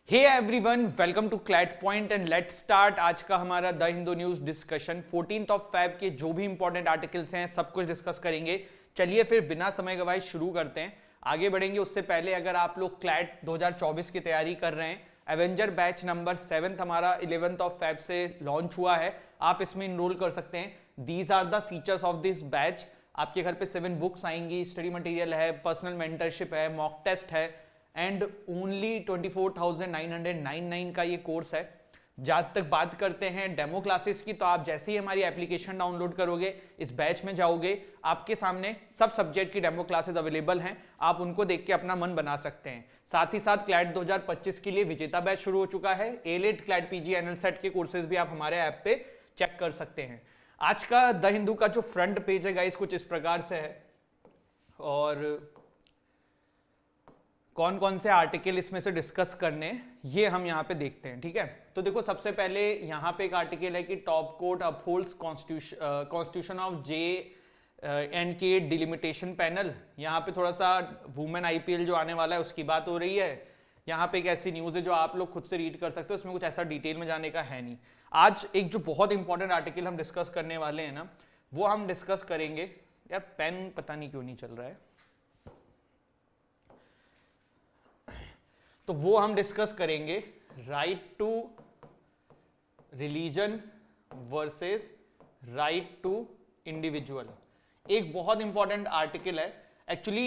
Hey everyone, welcome to CLAT point and let's start आज का हमारा the Hindu news discussion. 14 Feb के जो भी इंपॉर्टेंट आर्टिकल्स हैं सब कुछ डिस्कस करेंगे। चलिए फिर बिना समय गवाए शुरू करते हैं, आगे बढ़ेंगे। उससे पहले अगर आप लोग क्लैट 2024 की तैयारी कर रहे हैं, एवेंजर बैच नंबर 7 हमारा 11 Feb से लॉन्च हुआ है, आप इसमें इनरोल कर सकते हैं। These are the features of this batch. आपके घर पे 7 बुक्स आएंगी, स्टडी मटेरियल है, पर्सनल मेंटरशिप है, मॉक टेस्ट है एंड ओनली 24,999 का ये कोर्स है। जहाँ तक बात करते हैं डेमो क्लासेस की, तो आप जैसे ही हमारी एप्लीकेशन डाउनलोड करोगे, इस बैच में जाओगे, आपके सामने सब सब्जेक्ट की डेमो क्लासेस अवेलेबल हैं, आप उनको देख के अपना मन बना सकते हैं। साथ ही साथ क्लैट 2025 के लिए विजेता बैच शुरू हो चुका है। A-Late CLAT PG NL set के कोर्सेज भी आप हमारे ऐप पे चेक कर सकते हैं। आज का द हिंदू का जो फ्रंट पेज है गाइस कुछ इस प्रकार से है, और कौन कौन से आर्टिकल इसमें से डिस्कस करने ये हम यहाँ पे देखते हैं। ठीक है, तो देखो सबसे पहले यहाँ पे एक आर्टिकल है कि top court upholds constitution of J&K delimitation panel. यहाँ पे थोड़ा सा वुमेन IPL जो आने वाला है उसकी बात हो रही है। यहाँ पे एक ऐसी न्यूज़ है जो आप लोग खुद से रीड कर सकते हो, उसमें कुछ ऐसा डिटेल में जाने का है नहीं। आज एक जो बहुत इंपॉर्टेंट आर्टिकल हम डिस्कस करने वाले हैं ना, वो हम डिस्कस करेंगे। यार पेन पता नहीं क्यों नहीं चल रहा है, तो वो हम डिस्कस करेंगे right to religion versus right to individual. एक बहुत इंपॉर्टेंट आर्टिकल है एक्चुअली।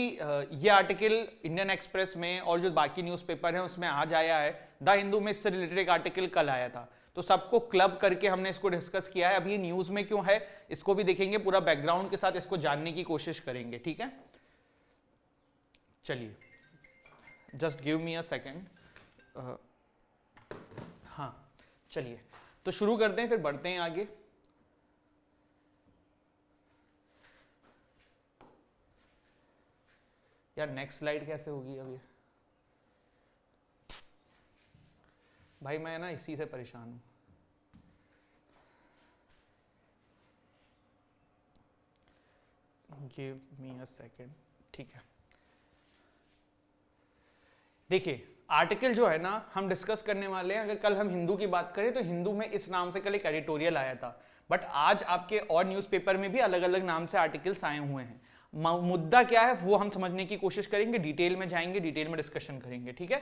ये आर्टिकल इंडियन एक्सप्रेस में और जो बाकी न्यूज़पेपर हैं उसमें आज आया है। द हिंदू में इससे रिलेटेड एक आर्टिकल कल आया था, तो सबको क्लब करके हमने इसको डिस्कस किया है। अभी ये न्यूज़ में क्यों है इसको भी देखेंगे, पूरा बैकग्राउंड के साथ इसको जानने की कोशिश करेंगे। ठीक है, चलिए just give me a second. हाँ चलिए तो शुरू करते हैं, फिर बढ़ते हैं आगे। यार नेक्स्ट स्लाइड कैसे होगी अभी? भाई मैं ना इसी से परेशान हूं। Give me a second. ठीक है, देखिए आर्टिकल जो है ना हम डिस्कस करने वाले हैं। अगर कल हम हिंदू की बात करें तो हिंदू में इस नाम से कल एक एडिटोरियल आया था, बट आज आपके और न्यूज़पेपर में भी अलग अलग नाम से आर्टिकल्स आए हुए हैं। मुद्दा क्या है वो हम समझने की कोशिश करेंगे, डिटेल में जाएंगे, डिटेल में डिस्कशन करेंगे। ठीक है,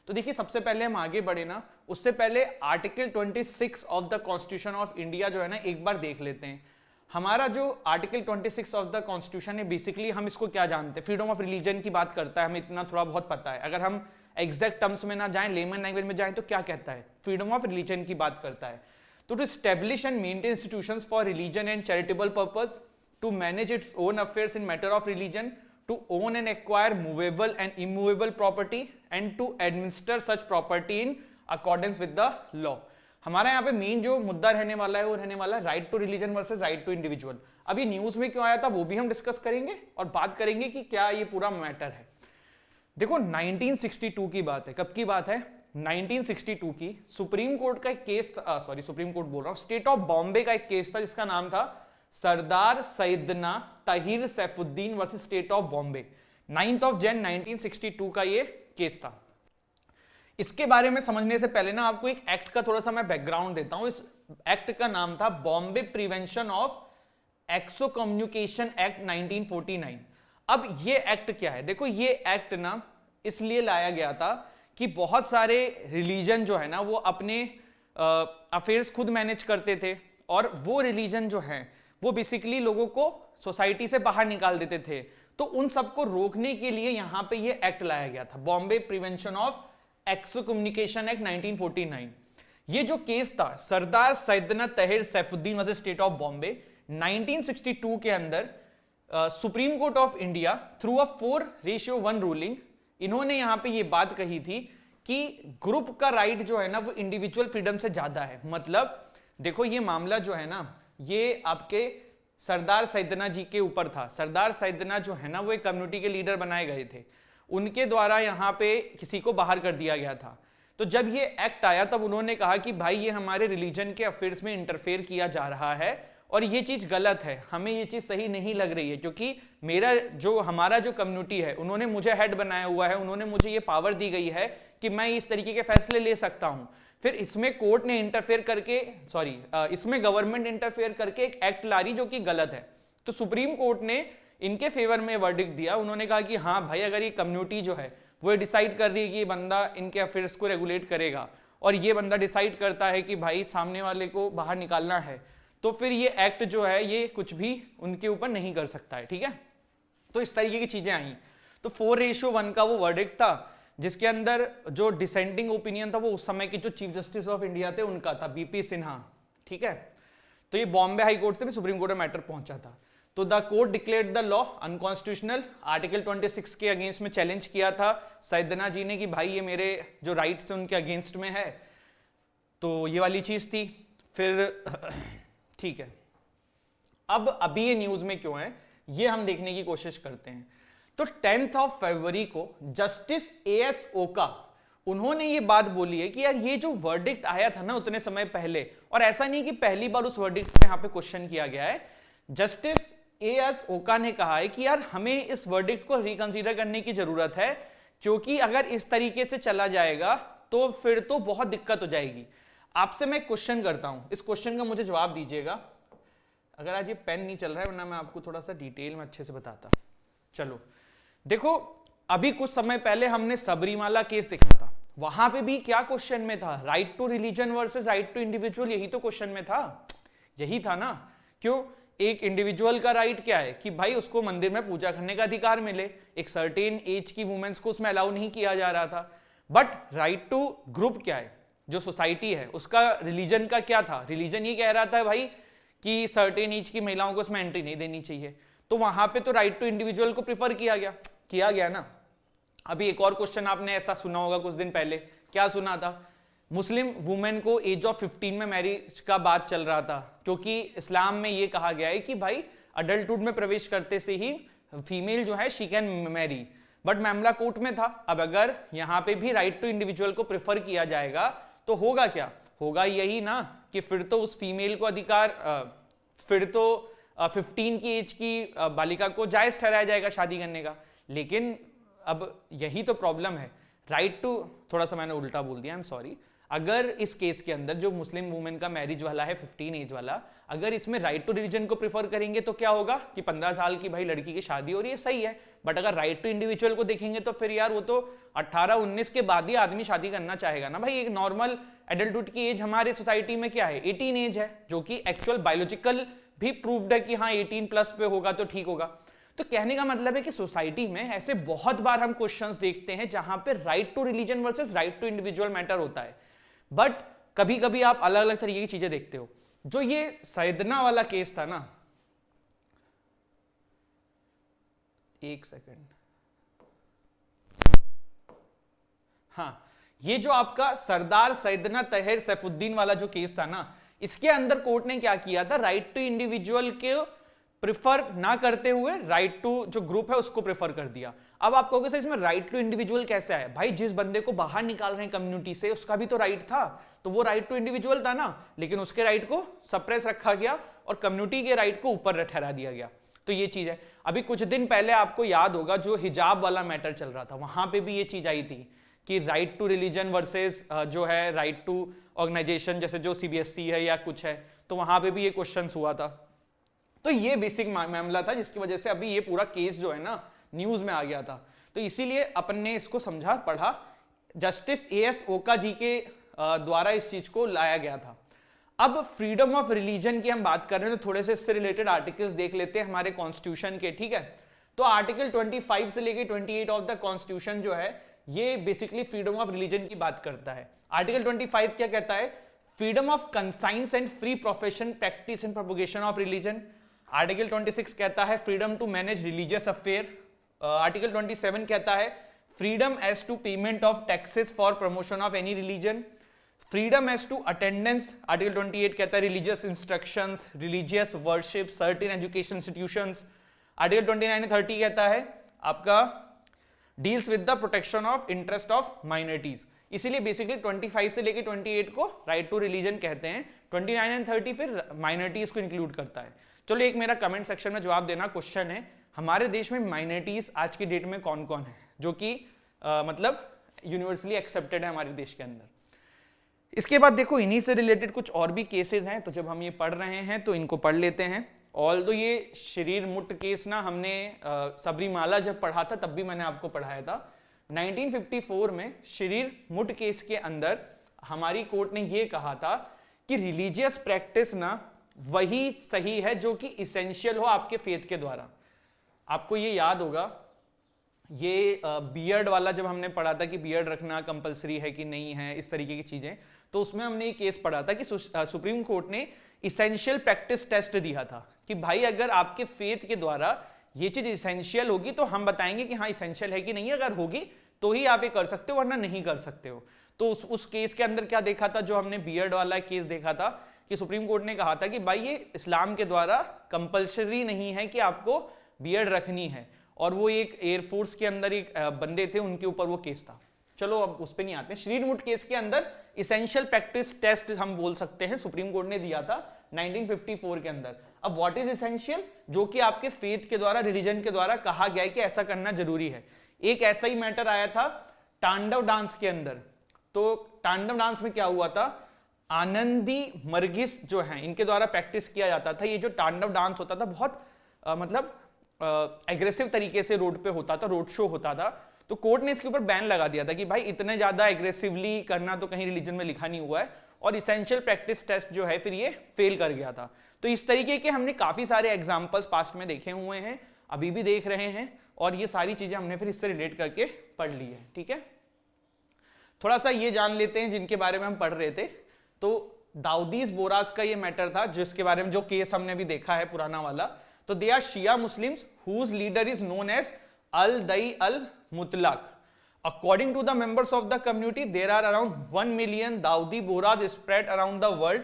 तो देखिए सबसे पहले हम आगे बढ़े ना, उससे पहले article 26 of the constitution of India जो है ना एक बार देख लेते हैं। हमारा जो आर्टिकल 26 ऑफ द कॉन्स्टिट्यूशन है, बेसिकली हम इसको क्या जानते हैं, फ्रीडम ऑफ रिलीजन की बात करता है, हमें इतना थोड़ा बहुत पता है। अगर हम एग्जैक्ट टर्म्स में ना जाएं, लेमन लैंग्वेज में जाएं, तो क्या कहता है, फ्रीडम ऑफ रिलीजन की बात करता है। तो to establish and maintain institutions for religion and charitable purpose, to manage its own affairs in matter of religion, to own and acquire movable and immovable property and to administer such property in accordance with the law. हमारा यहाँ पे main जो मुद्दा रहने वाला है वो रहने वाला है right to religion versus right to individual. अभी न्यूज में क्यों आया था वो भी हम डिस्कस करेंगे और बात करेंगे कि क्या ये पूरा मैटर है। देखो 1962 की बात है। कब की बात है? 1962 की। सुप्रीम कोर्ट का एक केस था, सुप्रीम कोर्ट बोल रहा हूं, स्टेट ऑफ बॉम्बे का एक केस था जिसका नाम था Sardar Syedna Taher Saifuddin versus state of Bombay. 9 Jan 1962 का ये केस था। इसके बारे में समझने से पहले ना आपको एक एक्ट का थोड़ा सा मैं बैकग्राउंड देता हूं। इस एक्ट का नाम था Bombay prevention of excommunication act 1949। अब ये एक्ट क्या है? देखो ये एक्ट ना इसलिए लाया गया था कि बहुत सारे रिलीजन जो है ना वो अपने अफेयर्स खुद मैनेज करते थे, और वो रिलीजन जो है वो बेसिकली लोगों को सोसाइटी से बाहर निकाल देते थे। तो उन सबको रोकने के लिए यहां पे ये एक्ट लाया गया था, Bombay prevention of excommunication act 1949। ये जो केस था Sardar Syedna Taher Saifuddin versus state of Bombay 1962 के अंदर, supreme court of India through a 4:1 ruling, इन्होंने यहां पे ये बात कही थी कि ग्रुप का राइट जो है ना वो इंडिविजुअल फ्रीडम से ज्यादा है। मतलब देखो ये मामला जो है ना ये आपके सरदार सैयदना जी के ऊपर था। सरदार सैयदना जो है ना वो एक कम्युनिटी के लीडर बनाए गए थे, उनके द्वारा यहाँ पे किसी को बाहर कर दिया गया था। तो जब ये एक्ट आया तब उन्होंने कहा कि भाई ये हमारे रिलीजन के अफेयर्स में इंटरफेयर किया जा रहा है और ये चीज गलत है, हमें ये चीज सही नहीं लग रही है, क्योंकि हमारा जो कम्युनिटी है उन्होंने मुझे हेड बनाया हुआ है, उन्होंने मुझे ये पावर दी गई है कि मैं इस तरीके के फैसले ले सकता हूं। फिर इसमें कोर्ट ने इंटरफेयर करके इसमें गवर्नमेंट इंटरफेयर करके एक एक्ट ला रही जो कि गलत है। तो सुप्रीम कोर्ट ने इनके फेवर में वर्डिक्ट दिया। उन्होंने कहा कि हाँ भाई, अगर ये कम्युनिटी जो है वो डिसाइड कर रही है कि ये बंदा इनके अफेयर्स को रेगुलेट करेगा और ये बंदा डिसाइड करता है कि भाई सामने वाले को बाहर निकालना है, तो फिर ये एक्ट जो है ये कुछ भी उनके ऊपर नहीं कर सकता है। ठीक है, तो इस तरीके की चीजें आई। तो 4:1 का वो वर्डिक्ट था, जिसके अंदर जो डिसेंडिंग ओपिनियन था वो उस समय के जो चीफ जस्टिस ऑफ इंडिया थे उनका था, बीपी सिन्हा। ठीक है, तो ये बॉम्बे हाई कोर्ट से भी सुप्रीम कोर्ट में मैटर पहुंचा था। तो the court declared the law unconstitutional. Article 26 के अगेंस्ट में चैलेंज किया था सैयदना जी ने कि भाई ये मेरे जो राइट्स हैं उनके अगेंस्ट में है। तो ये वाली चीज थी। फिर ठीक है, अब अभी ये न्यूज में क्यों है ये हम देखने की कोशिश करते हैं। तो 10 फरवरी को जस्टिस AS ओका उन्होंने ये बात बोली है कि यार ये जो वर्डिक्ट आया था ना उतने समय पहले, और ऐसा नहीं कि पहली बार उस वर्डिक्ट पे यहां पे क्वेश्चन किया गया है। जस्टिस AS ओका ने कहा है कि यार हमें इस वर्डिक्ट को रिकंसीडर करने की जरूरत है, क्योंकि अगर इस तरीके से चला जाएगा तो फिर तो बहुत दिक्कत हो जाएगी। आपसे मैं क्वेश्चन करता हूं, इस क्वेश्चन का मुझे जवाब दीजिएगा। अगर आज ये पेन नहीं चल रहा है, वरना मैं आपको थोड़ा सा डिटेल में अच्छे से बताता। चलो देखो, अभी कुछ समय पहले हमने सबरीमाला केस देखा था, वहां पे भी क्या क्वेश्चन में था, right to religion versus right to individual, यही तो क्वेश्चन में था, यही था ना। क्यों? एक इंडिविजुअल का राइट क्या है कि भाई उसको मंदिर में पूजा करने का अधिकार मिले, एक सर्टेन एज की वुमेन्स को उसमें अलाउ नहीं किया जा रहा था। बट राइट टू ग्रुप क्या है, जो सोसाइटी है उसका रिलीजन का क्या था, रिलीजन ये कह रहा था भाई कि सर्टेन एज की महिलाओं को उसमें एंट्री नहीं देनी चाहिए। तो वहां पे तो राइट टू इंडिविजुअल को प्रिफर किया गया ना। अभी एक और क्वेश्चन आपने ऐसा सुना होगा कुछ दिन पहले, क्या सुना था, मुस्लिम वुमेन को एज ऑफ 15 में मैरिज का बात चल रहा था, क्योंकि इस्लाम में ये कहा गया है कि भाई अडल्टहुड में प्रवेश करते से ही फीमेल जो है शी कैन मैरी। बट मामला कोर्ट में था। अब अगर यहां पे भी राइट टू इंडिविजुअल को प्रेफर किया जाएगा तो होगा क्या, होगा यही ना कि फिर तो उस फीमेल को अधिकार, फिर तो 15 की एज की बालिका को जायज ठहराया जाएगा शादी करने का। लेकिन अब यही तो प्रॉब्लम है, राइट टू, थोड़ा सा मैंने उल्टा बोल दिया, आई एम सॉरी। अगर इस केस के अंदर जो मुस्लिम वुमेन का मैरिज वाला है 15 एज वाला, अगर इसमें राइट टू रिलीजन को प्रेफर करेंगे तो क्या होगा कि 15 साल की भाई लड़की की शादी हो रही है, सही है। बट अगर राइट टू इंडिविजुअल को देखेंगे तो फिर यार वो तो 18-19 के बाद ही आदमी शादी करना चाहेगा ना भाई। एक नॉर्मल एडल्टहुड की एज हमारे सोसाइटी में क्या है, 18 एज है, जो कि एक्चुअल बायोलॉजिकल भी प्रूव्ड है कि हाँ 18 प्लस पे होगा तो ठीक होगा। तो कहने का मतलब है कि सोसाइटी में ऐसे बहुत बार हम क्वेश्चंस देखते हैं जहां पे right to religion versus right to individual matter होता है। बट कभी कभी आप अलग अलग तरीके की चीजें देखते हो। जो ये सैयदना वाला केस था ना, एक सेकंड, हाँ, ये जो आपका सरदार सैयदना तहर सैफुद्दीन वाला जो केस था ना, इसके अंदर कोर्ट ने क्या किया था, राइट टू इंडिविजुअल के प्रिफर ना करते हुए राइट टू जो ग्रुप है उसको प्रेफर कर दिया। अब आप कहोगे सर इसमें राइट टू इंडिविजुअल कैसे आया, भाई जिस बंदे को बाहर निकाल रहे हैं कम्युनिटी से उसका भी तो राइट था, तो वो राइट टू इंडिविजुअल था ना, लेकिन उसके राइट को सप्रेस रखा गया और कम्युनिटी के राइट को ऊपर ठहरा दिया गया। तो ये चीज है। अभी कुछ दिन पहले आपको याद होगा जो हिजाब वाला मैटर चल रहा था, वहां पे भी ये चीज आई थी कि राइट टू रिलीजन वर्सेस जो है राइट टू ऑर्गेनाइजेशन, जैसे जो CBSE है या कुछ है, तो वहां पे भी ये क्वेश्चन हुआ था। तो ये बेसिक मामला था जिसकी वजह से अभी ये पूरा केस जो है ना न्यूज में आ गया था। तो इसीलिए अपन ने इसको समझा पढ़ा, जस्टिस AS ओका जी के द्वारा इस चीज को लाया गया था। अब फ्रीडम ऑफ रिलीजन की हम बात कर रहे हैं तो थोड़े से इससे रिलेटेड आर्टिकल्स देख लेते हैं हमारे कॉन्स्टिट्यूशन के, ठीक है। तो आर्टिकल 25 से लेके 28 ऑफ द कॉन्स्टिट्यूशन जो है ये बेसिकली फ्रीडम ऑफ रिलीजन की बात करता है। आर्टिकल 25 क्या कहता है, freedom of conscience and free profession practice and propagation of religion. Article 26 कहता है freedom to manage religious affair. Article 27 कहता है freedom as to payment of taxes for promotion of any religion, freedom as to attendance. Article 28 कहता है religious instructions, religious worship, certain education institutions. Article 29 and 30 कहता है आपका deals with the protection of interest of minorities. इसीलिए basically 25 से लेके 28 को right to religion कहते हैं, 29 एंड 30 फिर माइनॉरिटीज को इंक्लूड करता है। चलो एक मेरा कमेंट सेक्शन में जवाब देना क्वेश्चन है, हमारे देश में माइनॉरिटीज आज की डेट में कौन कौन है जो कि मतलब यूनिवर्सली एक्सेप्टेड है हमारे देश के अंदर। इसके बाद देखो इन्हीं से रिलेटेड कुछ और भी केसेस हैं, तो जब हम ये पढ़ रहे हैं तो इनको पढ़ लेते हैं। ऑल्दो ये शरीर मुट केस ना हमने सबरीमाला जब पढ़ा था तब भी मैंने आपको पढ़ाया था। 1954 में शरीर मुट केस के अंदर हमारी कोर्ट ने ये कहा था कि रिलीजियस प्रैक्टिस ना वही सही है जो कि इसेंशियल हो आपके फेथ के द्वारा। आपको ये याद होगा, ये बियर्ड वाला जब हमने पढ़ा था कि बियर्ड रखना कंपलसरी है कि नहीं है, इस तरीके की चीजें, तो उसमें हमने ये केस पढ़ा था कि सुप्रीम कोर्ट ने इसेंशियल प्रैक्टिस टेस्ट दिया था कि भाई अगर आपके फेथ के द्वारा ये चीज इसेंशियल होगी तो हम बताएंगे कि हाँ इसेंशियल है कि नहीं, अगर होगी तो ही आप ये कर सकते हो वरना नहीं कर सकते हो। तो उस केस के अंदर क्या देखा था, जो हमने बियर्ड वाला केस देखा था कि सुप्रीम कोर्ट ने कहा था कि भाई ये इस्लाम के द्वारा कंपलसरी नहीं है कि आपको बियर्ड रखनी है, और वो एक एयरफोर्स के अंदर एक बंदे थे उनके ऊपर वो केस था। चलो अब उस पर नहीं आते। शरीर मुट केस के अंदर इसेंशियल प्रैक्टिस टेस्ट हम बोल सकते हैं सुप्रीम कोर्ट ने दिया था 1954 के अंदर। अब व्हाट इज इसेंशियल, जो कि आपके फेथ के द्वारा, रिलीजन के द्वारा कहा गया है कि ऐसा करना जरूरी है। एक ऐसा ही मैटर आया था तांडव डांस के अंदर। तो तांडव डांस में क्या हुआ था, आनंदी मर्गिस जो हैं इनके द्वारा प्रैक्टिस किया जाता था। ये जो तांडव डांस होता था बहुत मतलब एग्रेसिव तरीके से रोड पे होता था, रोड शो होता था। तो कोर्ट ने इसके ऊपर बैन लगा दिया था कि भाई इतने ज्यादा एग्रेसिवली करना तो कहीं रिलीजन में लिखा नहीं हुआ है, और इसेंशियल प्रैक्टिस टेस्ट जो है फिर ये फेल कर गया था। तो इस तरीके के हमने काफी सारे एग्जांपल्स पास्ट में देखे हुए हैं, अभी भी देख रहे हैं, और ये सारी चीजें हमने फिर इससे रिलेट करके पढ़ ली है। ठीक है, थोड़ा सा ये जान लेते हैं जिनके बारे में हम पढ़ रहे थे। तो दाऊदीस बोरास का ये मैटर था जिसके बारे में जो केस हमने भी देखा है पुराना वाला। तो they are Shia Muslims whose leader is known as अल दई अल मुतलक। According to the members of the community, there are around 1 million Dawoodi Bohras spread around the world.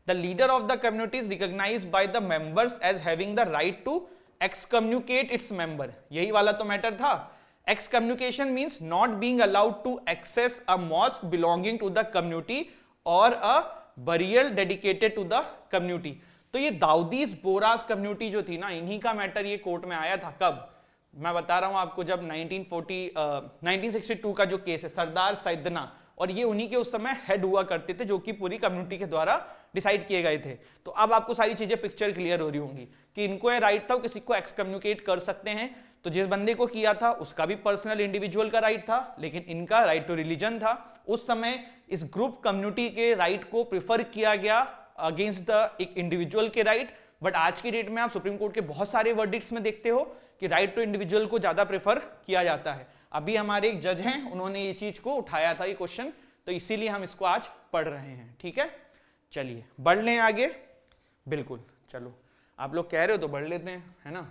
The leader of the community is recognized by the members as having the right to excommunicate its member. यही वाला तो matter था। Excommunication means not being allowed to access a mosque belonging to the community or a burial dedicated to the community. तो ये दाऊदीस Boras community जो थी ना, इन्हीं का मैटर ये कोर्ट में आया था। कब, मैं बता रहा हूं आपको, जब 1962 का जो केस है सरदार सैदना, और ये उन्हीं के उस समय हेड हुआ करते थे जो कि पूरी कम्युनिटी के द्वारा डिसाइड किए गए थे। तो अब आपको सारी चीजें पिक्चर क्लियर हो रही होंगी कि इनको ये राइट था, किसी को एक्सकम्युनिकेट कर सकते हैं। तो जिस बंदे को किया था उसका भी पर्सनल इंडिविजुअल का राइट था, लेकिन इनका राइट टू रिलीजन था। उस समय इस ग्रुप कम्युनिटी के राइट को प्रिफर किया गया अगेंस्ट द एक इंडिविजुअल के राइट। बट आज की डेट में आप सुप्रीम कोर्ट के बहुत सारे वर्डिक्ट्स में देखते हो कि राइट टू इंडिविजुअल को ज्यादा प्रेफर किया जाता है। अभी हमारे एक जज हैं, उन्होंने ये चीज को उठाया था, ये क्वेश्चन, तो इसीलिए हम इसको आज पढ़ रहे हैं। ठीक है, चलिए बढ़ लें आगे। बिल्कुल, चलो आप लोग कह रहे हो तो बढ़ लेते हैं, है ना।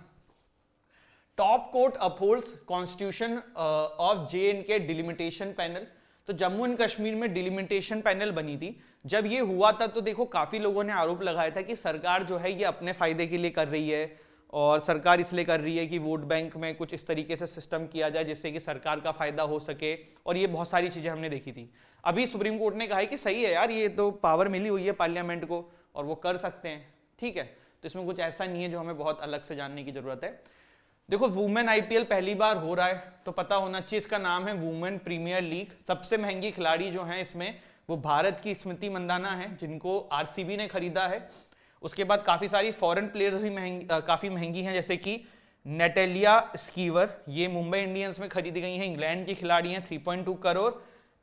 Top court upholds constitution of J&K delimitation panel. तो जम्मू एंड कश्मीर में डिलिमिटेशन पैनल बनी थी। जब ये हुआ था तो देखो काफी लोगों ने आरोप लगाया था कि सरकार जो है ये अपने फायदे के लिए कर रही है, और सरकार इसलिए कर रही है कि वोट बैंक में कुछ इस तरीके से सिस्टम किया जाए जिससे कि सरकार का फायदा हो सके, और ये बहुत सारी चीजें हमने देखी थी। अभी सुप्रीम कोर्ट ने कहा है कि सही है यार, ये तो पावर मिली हुई है पार्लियामेंट को और वो कर सकते हैं। ठीक है, तो इसमें कुछ ऐसा नहीं है जो हमें बहुत अलग से जानने की जरूरत है। देखो वुमेन IPL पहली बार हो रहा है तो पता होना चाहिए, इसका नाम है वुमेन प्रीमियर लीग। सबसे महंगी खिलाड़ी जो है इसमें वो भारत की स्मृति मंदाना है, जिनको RCB ने खरीदा है। उसके बाद काफी सारी फॉरेन प्लेयर्स भी काफी महंगी हैं, जैसे कि नेटेलिया स्कीवर, ये मुंबई इंडियंस में खरीदी गई हैं, इंग्लैंड की खिलाड़ी हैं, 3.2 crore.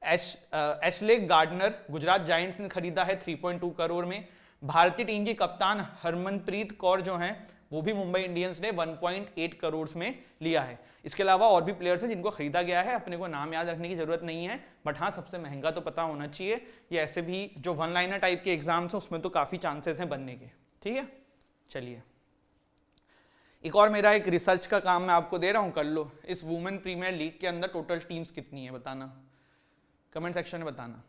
Ashleigh Gardner Gujarat giants ने खरीदा है 3.2 करोड़ में। भारतीय टीम की कप्तान हरमनप्रीत कौर जो हैं वो भी मुंबई इंडियंस ने 1.8 करोड़ में लिया है। इसके अलावा और भी प्लेयर्स हैं जिनको खरीदा गया है, अपने को नाम याद रखने की जरूरत नहीं है, बट हाँ सबसे महंगा तो पता होना चाहिए। ये ऐसे भी जो वन लाइनर टाइप के एग्जाम्स हैं उसमें तो काफी चांसेस हैं बनने के। ठीक है, चलिए एक और मेरा एक रिसर्च का काम मैं आपको दे रहा हूं, कर लो। इस वुमेन प्रीमियर लीग के अंदर टोटल टीम्स कितनी है बताना, कमेंट सेक्शन में बताना।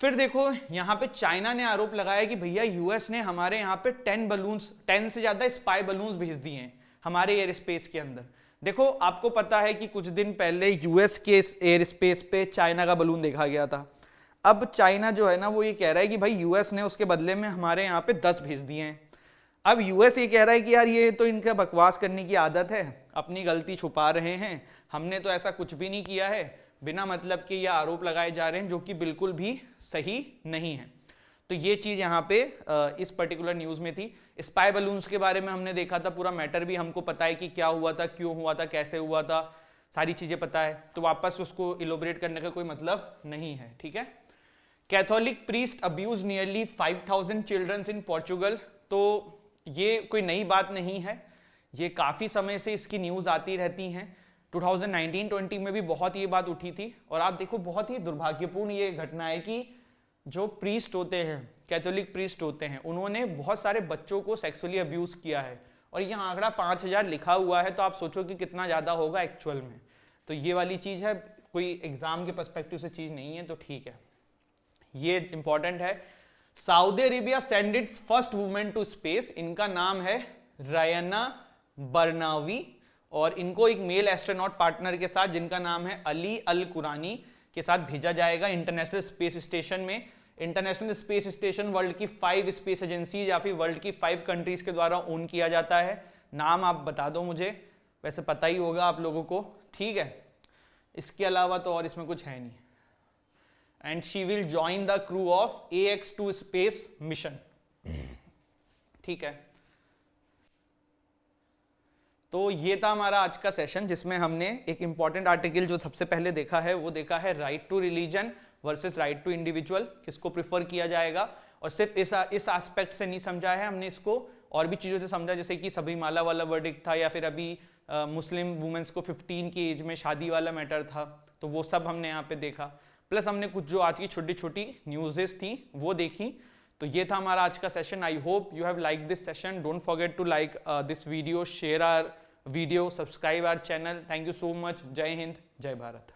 फिर देखो यहाँ पे चाइना ने आरोप लगाया कि भैया यूएस ने हमारे यहाँ पे 10 से ज्यादा स्पाई बलून्स भेज दिए हैं हमारे एयर स्पेस के अंदर। देखो आपको पता है कि कुछ दिन पहले यूएस के एयर स्पेस पे चाइना का बलून देखा गया था। अब चाइना जो है ना वो ये कह रहा है कि भाई यूएस ने उसके बदले में हमारे यहाँ पे 10 भेज दिए हैं। अब यूएस ये कह रहा है कि यार ये तो इनका बकवास करने की आदत है, अपनी गलती छुपा रहे हैं, हमने तो ऐसा कुछ भी नहीं किया है। बिना मतलब के ये आरोप लगाए जा रहे हैं जो कि बिल्कुल भी सही नहीं है। तो ये चीज यहाँ पे इस पर्टिकुलर न्यूज में थी। स्पाई बलून्स के बारे में हमने देखा था, पूरा मैटर भी हमको पता है कि क्या हुआ था, क्यों हुआ था, कैसे हुआ था, सारी चीजें पता है, तो वापस उसको इलोबरेट करने का कोई मतलब नहीं है, ठीक है। Catholic priest abuse nearly 5000 children in Portugal. तो ये कोई नई बात नहीं है, ये काफी समय से इसकी न्यूज आती रहती हैं। 2019-20 में भी बहुत ये बात उठी थी। और आप देखो बहुत ही दुर्भाग्यपूर्ण ये घटना है कि जो प्रीस्ट होते हैं, कैथोलिक प्रीस्ट होते हैं, उन्होंने बहुत सारे बच्चों को सेक्सुअली अब्यूज किया है। और ये आंकड़ा 5000 लिखा हुआ है, तो आप सोचो कि कितना ज़्यादा होगा एक्चुअल में। तो ये वाली चीज़ है, कोई एग्जाम के पर्सपेक्टिव से चीज़ नहीं है, तो ठीक है, ये इंपॉर्टेंट है। Saudi Arabia send its first women to space. इनका नाम है रायना बरनावी और इनको एक मेल एस्ट्रोनॉट पार्टनर के साथ, जिनका नाम है अली अल कुरानी, के साथ भेजा जाएगा इंटरनेशनल स्पेस स्टेशन में। इंटरनेशनल स्पेस स्टेशन वर्ल्ड की 5 स्पेस एजेंसी या फिर वर्ल्ड की 5 कंट्रीज के द्वारा ओन किया जाता है। नाम आप बता दो मुझे, वैसे पता ही होगा आप लोगों को, ठीक है। इसके अलावा तो और इसमें कुछ है नहीं। And she will join the crew of AX2 space mission, ठीक है। तो ये था हमारा आज का सेशन, जिसमें हमने एक इंपॉर्टेंट आर्टिकल जो सबसे पहले देखा है वो देखा है right to religion versus right to individual, किसको प्रिफर किया जाएगा। और सिर्फ इस एस्पेक्ट से नहीं समझा है हमने इसको, और भी चीज़ों से समझा, जैसे कि सबरीमाला वाला वर्डिक्ट था, या फिर अभी मुस्लिम वुमेन्स को 15 की एज में शादी वाला मैटर था, तो वो सब हमने यहाँ पे देखा। प्लस हमने कुछ जो आज की छोटी छोटी न्यूज़ेस थी वो देखी। तो ये था हमारा आज का session. I hope you have like this session. Don't forget to like this video, share our video, subscribe our channel. Thank you so much. जय हिंद, जय भारत।